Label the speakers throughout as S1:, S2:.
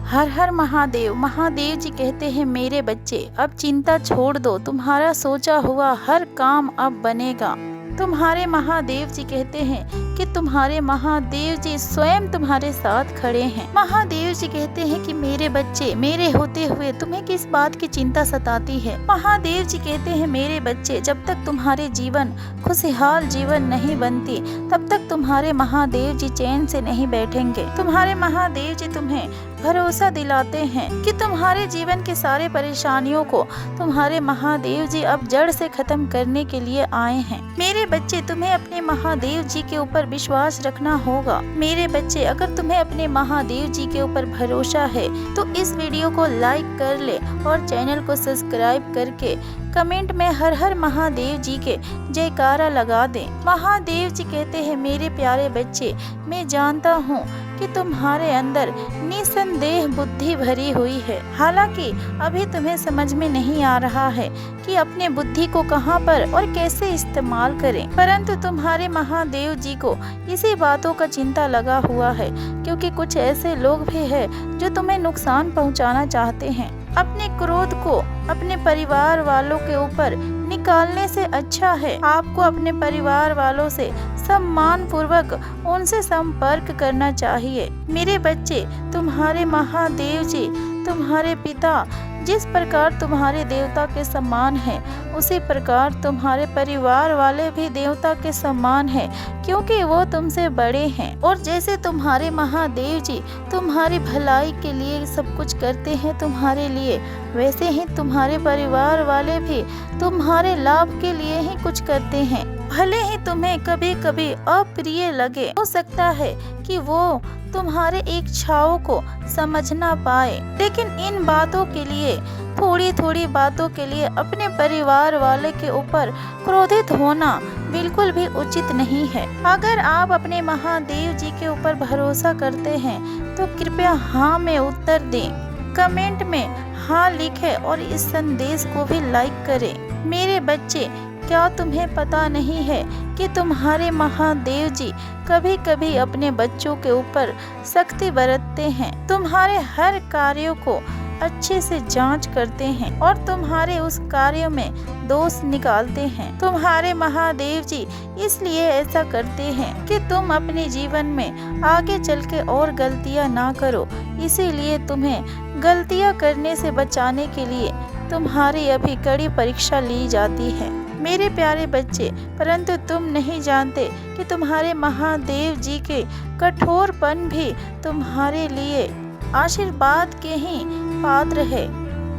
S1: हर हर महादेव। महादेव जी कहते हैं मेरे बच्चे अब चिंता छोड़ दो, तुम्हारा सोचा हुआ हर काम अब बनेगा। तुम्हारे महादेव जी कहते हैं कि तुम्हारे महादेव जी स्वयं तुम्हारे साथ खड़े हैं। महादेव जी कहते हैं कि मेरे बच्चे, मेरे होते हुए तुम्हें किस बात की चिंता सताती है। महादेव जी कहते हैं मेरे बच्चे, जब तक तुम्हारे जीवन खुशहाल जीवन नहीं बनती तब तक तुम्हारे महादेव जी चैन से नहीं बैठेंगे। तुम्हारे महादेव जी तुम्हें भरोसा दिलाते हैं कि तुम्हारे जीवन के सारे परेशानियों को तुम्हारे महादेव जी अब जड़ से खत्म करने के लिए आए हैं। मेरे बच्चे, तुम्हें अपने महादेव जी के ऊपर विश्वास रखना होगा। मेरे बच्चे, अगर तुम्हें अपने महादेव जी के ऊपर भरोसा है तो इस वीडियो को लाइक कर ले और चैनल को सब्सक्राइब करके कमेंट में हर हर महादेव जी के जयकारा लगा दें। महादेव जी कहते हैं मेरे प्यारे बच्चे, मैं जानता हूँ कि तुम्हारे अंदर निसंदेह बुद्धि भरी हुई है। हालांकि अभी तुम्हें समझ में नहीं आ रहा है कि अपने बुद्धि को कहां पर और कैसे इस्तेमाल करें, परंतु तुम्हारे महादेव जी को इसी बातों का चिंता लगा हुआ है, क्योंकि कुछ ऐसे लोग भी हैं जो तुम्हें नुकसान पहुंचाना चाहते हैं। अपने क्रोध को अपने परिवार वालों के ऊपर निकालने से अच्छा है आपको अपने परिवार वालों से सम्मान पूर्वक उनसे संपर्क करना चाहिए। मेरे बच्चे, तुम्हारे महादेव जी तुम्हारे पिता जिस प्रकार तुम्हारे देवता के समान है, उसी प्रकार तुम्हारे परिवार वाले भी देवता के समान है, क्योंकि वो तुमसे बड़े हैं। और जैसे तुम्हारे महादेव जी तुम्हारी भलाई के लिए सब कुछ करते हैं तुम्हारे लिए, वैसे ही तुम्हारे परिवार वाले भी तुम्हारे लाभ के लिए ही कुछ करते हैं। भले ही तुम्हें कभी कभी अप्रिय लगे, हो सकता है कि वो तुम्हारे इच्छाओं को समझ ना पाए, लेकिन इन बातों के लिए, थोड़ी थोड़ी बातों के लिए अपने परिवार वाले के ऊपर क्रोधित होना बिल्कुल भी उचित नहीं है। अगर आप अपने महादेव जी के ऊपर भरोसा करते हैं तो कृपया हाँ में उत्तर दें, कमेंट में हाँ लिखें और इस संदेश को भी लाइक करें। मेरे बच्चे, क्या तुम्हें पता नहीं है कि तुम्हारे महादेव जी कभी कभी अपने बच्चों के ऊपर सख्ती बरतते हैं, तुम्हारे हर कार्यों को अच्छे से जांच करते हैं और तुम्हारे उस कार्य में दोष निकालते हैं। तुम्हारे महादेव जी इसलिए ऐसा करते हैं कि तुम अपने जीवन में आगे चल के और गलतियां ना करो, इसीलिए तुम्हें गलतियां करने से बचाने के लिए तुम्हारी अभी कड़ी परीक्षा ली जाती है। मेरे प्यारे बच्चे, परंतु तुम नहीं जानते कि तुम्हारे महादेव जी के कठोरपन भी तुम्हारे लिए आशीर्वाद के ही पात्र है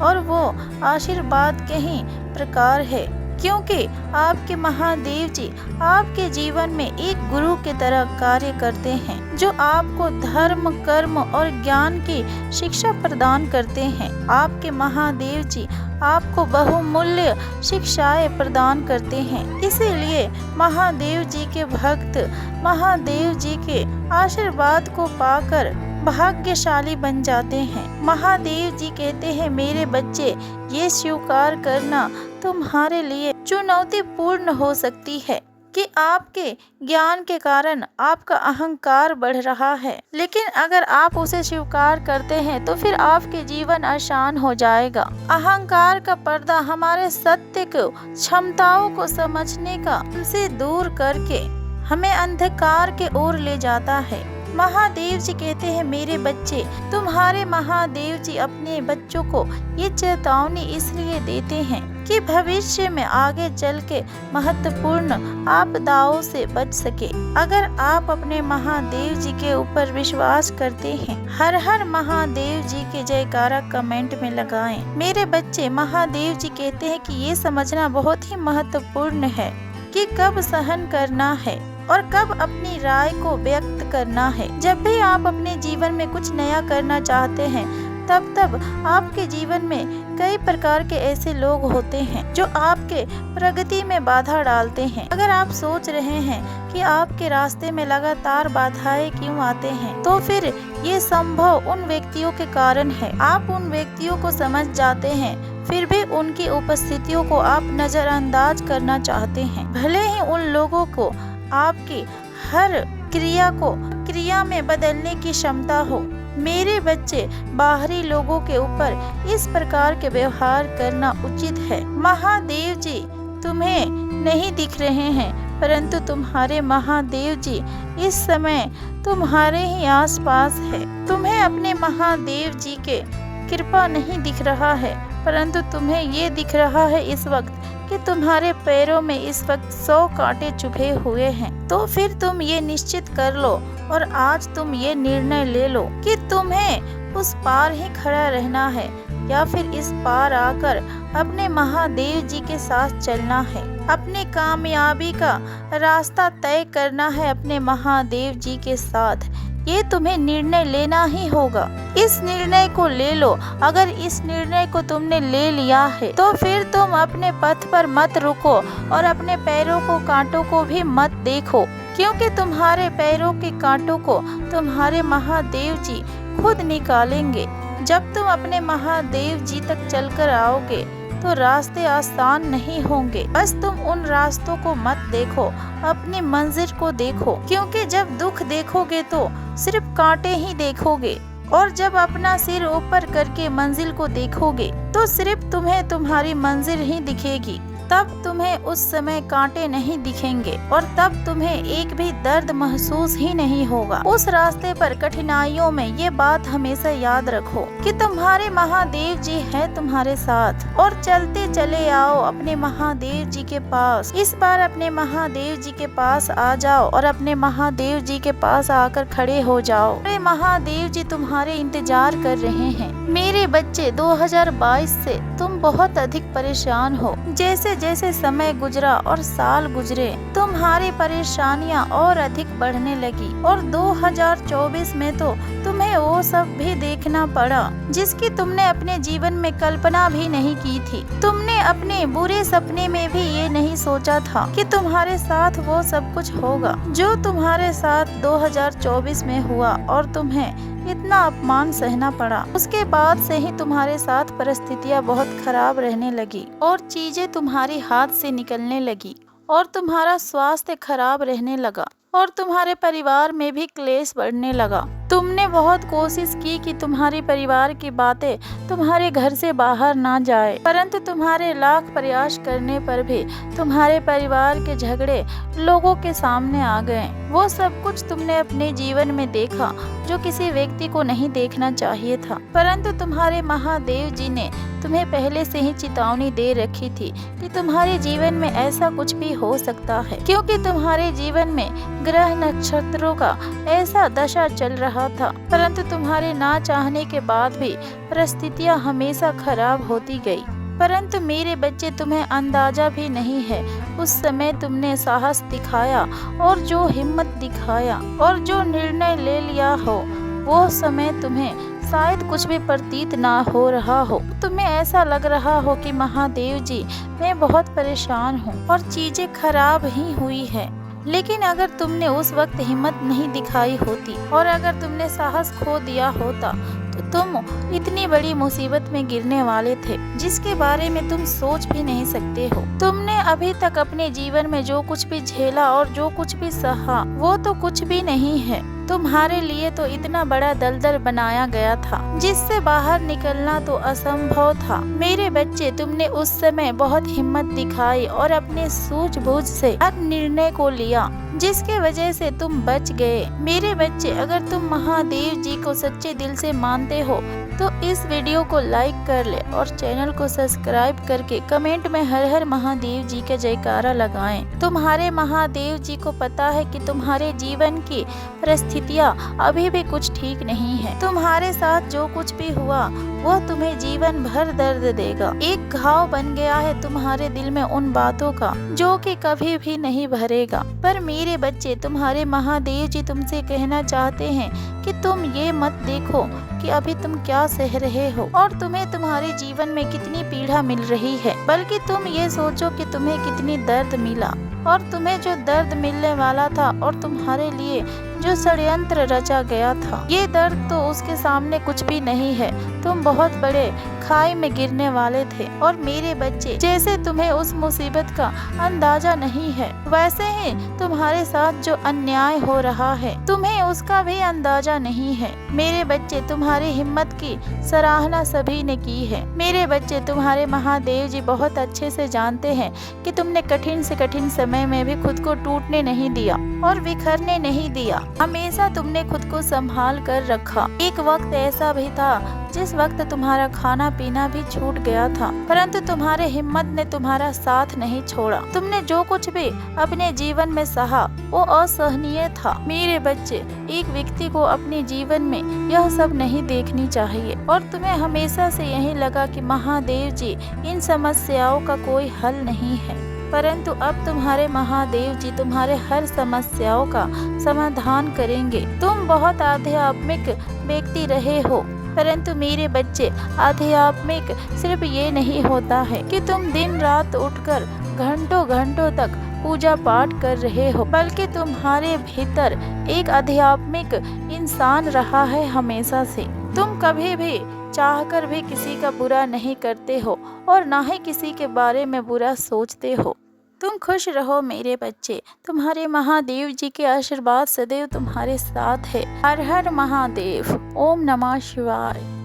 S1: और वो आशीर्वाद के ही प्रकार है, क्योंकि आपके महादेव जी आपके जीवन में एक गुरु की तरह कार्य करते हैं, जो आपको धर्म, कर्म और ज्ञान की शिक्षा प्रदान करते हैं। आपके महादेव जी आपको बहुमूल्य शिक्षाएं प्रदान करते हैं, इसीलिए महादेव जी के भक्त महादेव जी के आशीर्वाद को पाकर भाग्यशाली बन जाते हैं। महादेव जी कहते हैं मेरे बच्चे, ये स्वीकार करना तुम्हारे लिए चुनौतीपूर्ण हो सकती है कि आपके ज्ञान के कारण आपका अहंकार बढ़ रहा है, लेकिन अगर आप उसे स्वीकार करते हैं तो फिर आपके जीवन आसान हो जाएगा। अहंकार का पर्दा हमारे सत्य को, क्षमताओं को समझने का से दूर करके हमें अंधकार के ओर ले जाता है। महादेव जी कहते हैं मेरे बच्चे, तुम्हारे महादेव जी अपने बच्चों को ये चेतावनी इसलिए देते हैं कि भविष्य में आगे चल के महत्वपूर्ण आपदाओं से बच सके। अगर आप अपने महादेव जी के ऊपर विश्वास करते हैं, हर हर महादेव जी के जयकारा कमेंट में लगाएं। मेरे बच्चे, महादेव जी कहते हैं कि ये समझना बहुत ही महत्वपूर्ण है कि कब सहन करना है और कब अपनी राय को व्यक्त करना है। जब भी आप अपने जीवन में कुछ नया करना चाहते हैं, तब आपके जीवन में कई प्रकार के ऐसे लोग होते हैं जो आपके प्रगति में बाधा डालते हैं। अगर आप सोच रहे हैं कि आपके रास्ते में लगातार बाधाएं क्यों आते हैं, तो फिर ये संभव उन व्यक्तियों के कारण है। आप उन व्यक्तियों को समझ जाते हैं, फिर भी उनकी उपस्थितियों को आप नजरअंदाज करना चाहते हैं। भले ही उन लोगों को आपकी हर क्रिया को क्रिया में बदलने की क्षमता हो, मेरे बच्चे, बाहरी लोगों के ऊपर इस प्रकार के व्यवहार करना उचित है। महादेव जी तुम्हें नहीं दिख रहे हैं, परंतु तुम्हारे महादेव जी इस समय तुम्हारे ही आसपास है। तुम्हें अपने महादेव जी के कृपा नहीं दिख रहा है, परंतु तुम्हें ये दिख रहा है इस वक्त कि तुम्हारे पैरों में इस वक्त 100 कांटे चुभे हुए हैं। तो फिर तुम ये निश्चित कर लो और आज तुम ये निर्णय ले लो कि तुम्हें उस पार ही खड़ा रहना है या फिर इस पार आकर अपने महादेव जी के साथ चलना है। अपनी कामयाबी का रास्ता तय करना है अपने महादेव जी के साथ। ये तुम्हें निर्णय लेना ही होगा। इस निर्णय को ले लो। अगर इस निर्णय को तुमने ले लिया है तो फिर तुम अपने पथ पर मत रुको और अपने पैरों को कांटों को भी मत देखो, क्योंकि तुम्हारे पैरों के कांटों को तुम्हारे महादेव जी खुद निकालेंगे। जब तुम अपने महादेव जी तक चलकर आओगे तो रास्ते आसान नहीं होंगे। बस तुम उन रास्तों को मत देखो, अपनी मंजिल को देखो, क्योंकि जब दुख देखोगे तो सिर्फ कांटे ही देखोगे और जब अपना सिर ऊपर करके मंजिल को देखोगे तो सिर्फ तुम्हें तुम्हारी मंजिल ही दिखेगी। तब तुम्हें उस समय कांटे नहीं दिखेंगे और तब तुम्हें एक भी दर्द महसूस ही नहीं होगा। उस रास्ते पर कठिनाइयों में ये बात हमेशा याद रखो कि तुम्हारे महादेव जी है तुम्हारे साथ और चलते चले आओ अपने महादेव जी के पास। इस बार अपने महादेव जी के पास आ जाओ और अपने महादेव जी के पास आकर खड़े हो जाओ। अरे महादेव जी तुम्हारे इंतजार कर रहे हैं। मेरे बच्चे, 2022 से तुम बहुत अधिक परेशान हो। जैसे जैसे समय गुजरा और साल गुजरे तुम्हारी परेशानियां और अधिक बढ़ने लगी और 2024 में तो तुम्हें वो सब भी देखना पड़ा जिसकी तुमने अपने जीवन में कल्पना भी नहीं की थी। तुमने अपने बुरे सपने में भी ये नहीं सोचा था कि तुम्हारे साथ वो सब कुछ होगा जो तुम्हारे साथ 2024 में हुआ और तुम्हें इतना अपमान सहना पड़ा। उसके बाद से ही तुम्हारे साथ परिस्थितियां बहुत खराब रहने लगी और चीजें तुम्हारे हाथ से निकलने लगी और तुम्हारा स्वास्थ्य खराब रहने लगा और तुम्हारे परिवार में भी क्लेश बढ़ने लगा। तुमने बहुत कोशिश की कि तुम्हारे परिवार की बातें तुम्हारे घर से बाहर ना जाए, परंतु तुम्हारे लाख प्रयास करने पर भी तुम्हारे परिवार के झगड़े लोगों के सामने आ गए। वो सब कुछ तुमने अपने जीवन में देखा जो किसी व्यक्ति को नहीं देखना चाहिए था, परंतु तुम्हारे महादेव जी ने तुम्हें पहले से ही चेतावनी दे रखी थी कि तुम्हारे जीवन में ऐसा कुछ भी हो सकता है, क्योंकि तुम्हारे जीवन में ग्रह नक्षत्रों का ऐसा दशा चल रहा था। परंतु तुम्हारे ना चाहने के बाद भी परिस्थितियां हमेशा खराब होती गई। परंतु मेरे बच्चे, तुम्हें अंदाजा भी नहीं है उस समय तुमने साहस दिखाया और जो हिम्मत दिखाया और जो निर्णय ले लिया हो, वो समय तुम्हें शायद कुछ भी प्रतीत ना हो रहा हो। तुम्हें ऐसा लग रहा हो कि महादेव जी, मैं बहुत परेशान हूँ और चीजें खराब ही हुई है। लेकिन अगर तुमने उस वक्त हिम्मत नहीं दिखाई होती और अगर तुमने साहस खो दिया होता तो तुम इतनी बड़ी मुसीबत में गिरने वाले थे जिसके बारे में तुम सोच भी नहीं सकते हो। तुमने अभी तक अपने जीवन में जो कुछ भी झेला और जो कुछ भी सहा वो तो कुछ भी नहीं है। तुम्हारे लिए तो इतना बड़ा दलदल बनाया गया था जिससे बाहर निकलना तो असंभव था। मेरे बच्चे, तुमने उस समय बहुत हिम्मत दिखाई और अपने सूझबूझ से अब निर्णय को लिया जिसके वजह से तुम बच गए। मेरे बच्चे, अगर तुम महादेव जी को सच्चे दिल से मानते हो तो इस वीडियो को लाइक कर ले और चैनल को सब्सक्राइब करके कमेंट में हर हर महादेव जी के जयकारा लगाएं। तुम्हारे महादेव जी को पता है कि तुम्हारे जीवन की परिस्थितियाँ अभी भी कुछ ठीक नहीं है। तुम्हारे साथ जो कुछ भी हुआ वो तुम्हें जीवन भर दर्द देगा। एक घाव बन गया है तुम्हारे दिल में उन बातों का जो कि कभी भी नहीं भरेगा। पर मेरे बच्चे, तुम्हारे महादेव जी तुमसे कहना चाहते हैं कि तुम ये मत देखो कि अभी तुम क्या सह रहे हो और तुम्हें तुम्हारे जीवन में कितनी पीड़ा मिल रही है, बल्कि तुम ये सोचो कि तुम्हें कितनी दर्द मिला और तुम्हें जो दर्द मिलने वाला था और तुम्हारे लिए जो षड्यंत्र रचा गया था। ये दर्द तो उसके सामने कुछ भी नहीं है। तुम बहुत बड़े खाई में गिरने वाले थे और मेरे बच्चे, जैसे तुम्हें उस मुसीबत का अंदाजा नहीं है, वैसे ही तुम्हारे साथ जो अन्याय हो रहा है तुम्हें उसका भी अंदाजा नहीं है। मेरे बच्चे, तुम्हारी हिम्मत की सराहना सभी ने की है। मेरे बच्चे, तुम्हारे महादेव जी बहुत अच्छे से जानते हैं कि तुमने कठिन से कठिन समय में भी खुद को टूटने नहीं दिया और बिखरने नहीं दिया। हमेशा तुमने खुद को संभाल कर रखा। एक वक्त ऐसा भी था जिस वक्त तुम्हारा खाना पीना भी छूट गया था, परंतु तुम्हारे हिम्मत ने तुम्हारा साथ नहीं छोड़ा। तुमने जो कुछ भी अपने जीवन में सहा वो असहनीय था। मेरे बच्चे, एक व्यक्ति को अपने जीवन में यह सब नहीं देखनी चाहिए और तुम्हें हमेशा से यही लगा कि महादेव जी इन समस्याओं का कोई हल नहीं है, परंतु अब तुम्हारे महादेव जी तुम्हारे हर समस्याओं का समाधान करेंगे। तुम बहुत आध्यात्मिक व्यक्ति रहे हो, परंतु मेरे बच्चे, आध्यात्मिक सिर्फ ये नहीं होता है कि तुम दिन रात उठकर घंटों घंटों तक पूजा पाठ कर रहे हो, बल्कि तुम्हारे भीतर एक आध्यात्मिक इंसान रहा है हमेशा से। तुम कभी भी चाहकर भी किसी का बुरा नहीं करते हो और ना ही किसी के बारे में बुरा सोचते हो। तुम खुश रहो मेरे बच्चे, तुम्हारे महादेव जी के आशीर्वाद सदैव तुम्हारे साथ है। हर हर महादेव। ओम नमः शिवाय।